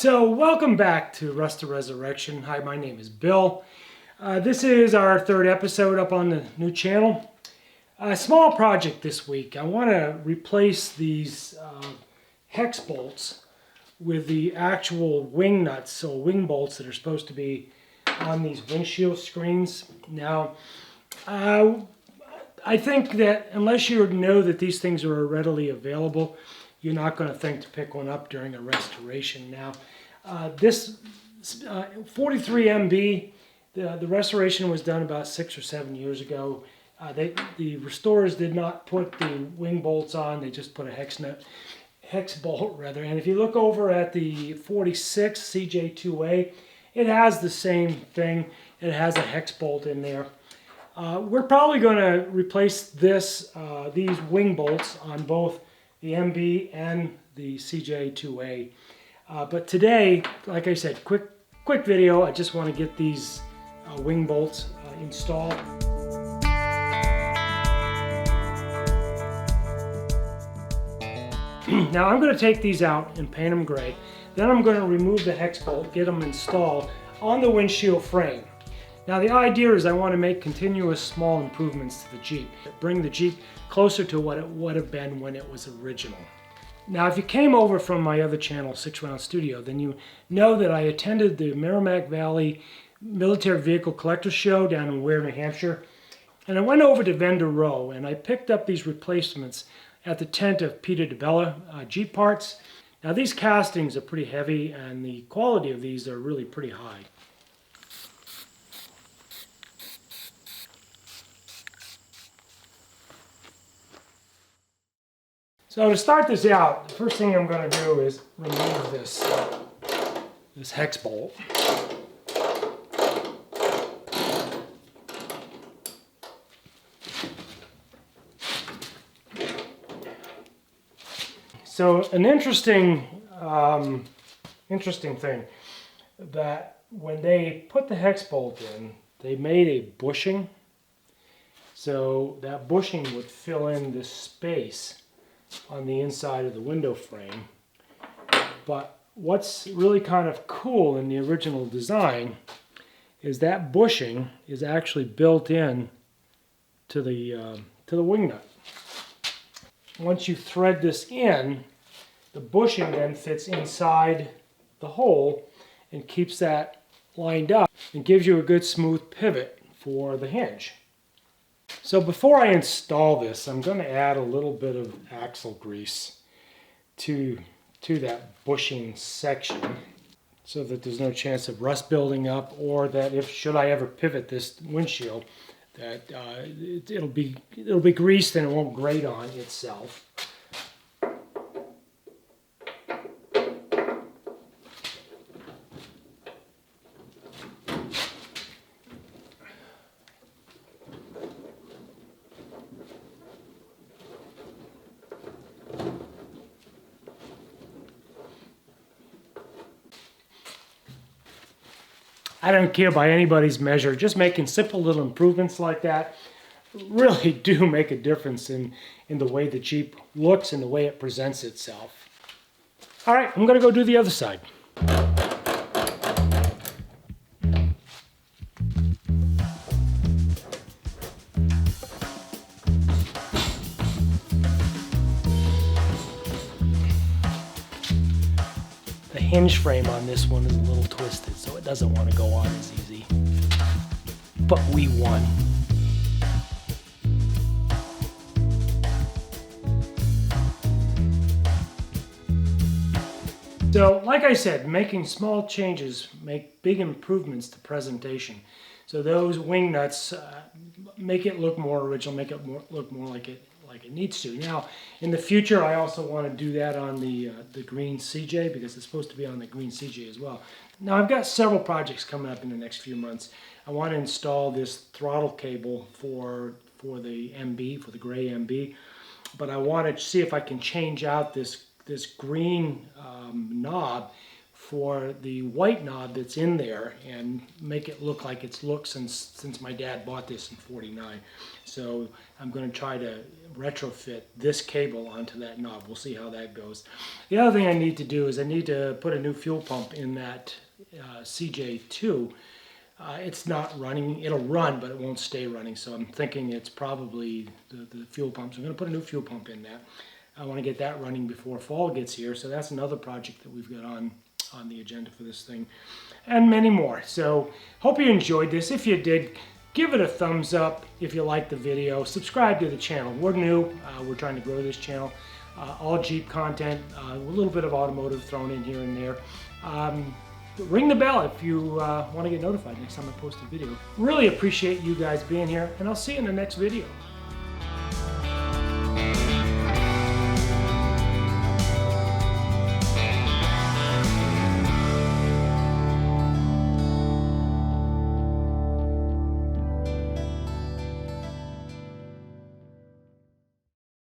So welcome back to Rust to Resurrection. Hi, my name is Bill. This is our third episode up on the new channel. A small project this week. I want to replace these hex bolts with the actual wing nuts, so wing bolts that are supposed to be on these windshield screens. Now, I think that unless you know that these things are readily available, you're not going to think to pick one up during a restoration. Now, this 43 MB, the restoration was done about 6 or 7 years ago. The restorers did not put the wing bolts on; they just put a hex bolt rather. And if you look over at the 46 CJ2A, it has the same thing. It has a hex bolt in there. We're probably going to replace these wing bolts on both the MB and the CJ2A. But today, like I said, quick video. I just want to get these wing bolts installed. Now I'm going to take these out and paint them gray. Then I'm going to remove the hex bolt, get them installed on the windshield frame. Now the idea is I want to make continuous small improvements to the Jeep, bring the Jeep closer to what it would have been when it was original. Now if you came over from my other channel, 6 Round Studio, then you know that I attended the Merrimack Valley Military Vehicle Collector Show down in Ware, New Hampshire. And I went over to Vendor Row and I picked up these replacements at the tent of Peter DeBella Jeep Parts. Now these castings are pretty heavy and the quality of these are really pretty high. So to start this out, the first thing I'm going to do is remove this hex bolt. So an interesting thing that when they put the hex bolt in, they made a bushing. So that bushing would fill in this space on the inside of the window frame. But what's really kind of cool in the original design is that bushing is actually built in to the wing nut. Once you thread this in, the bushing then fits inside the hole and keeps that lined up and gives you a good smooth pivot for the hinge. So before I install this, I'm going to add a little bit of axle grease to that bushing section so that there's no chance of rust building up, or that if should I ever pivot this windshield, that it'll be greased and it won't grate on itself. I don't care by anybody's measure, just making simple little improvements like that really do make a difference in the way the Jeep looks and the way it presents itself. All right, I'm going to go do the other side. The hinge frame on this one is a little twisted, so it doesn't want to go on as easy. But we won. So, like I said, making small changes make big improvements to presentation. So those wing nuts make it look more original, make it look more like it needs to. Now, in the future, I also want to do that on the green CJ, because it's supposed to be on the green CJ as well. Now, I've got several projects coming up in the next few months. I want to install this throttle cable for the MB, for the gray MB, but I want to see if I can change out this green knob for the white knob that's in there and make it look like it's looked since my dad bought this in '49. So I'm going to try to retrofit this cable onto that knob. We'll see how that goes. The other thing I need to do is I need to put a new fuel pump in that CJ2. It's not running. It'll run, but it won't stay running. So I'm thinking it's probably the fuel pump. So I'm going to put a new fuel pump in that. I want to get that running before fall gets here. So that's another project that we've got on the agenda for this thing, and many more. So hope you enjoyed this. If you did, give it a thumbs up if you liked the video. Subscribe to the channel. We're new. We're trying to grow this channel. All Jeep content, a little bit of automotive thrown in here and there. Ring the bell if you want to get notified next time I post a video. Really appreciate you guys being here, and I'll see you in the next video.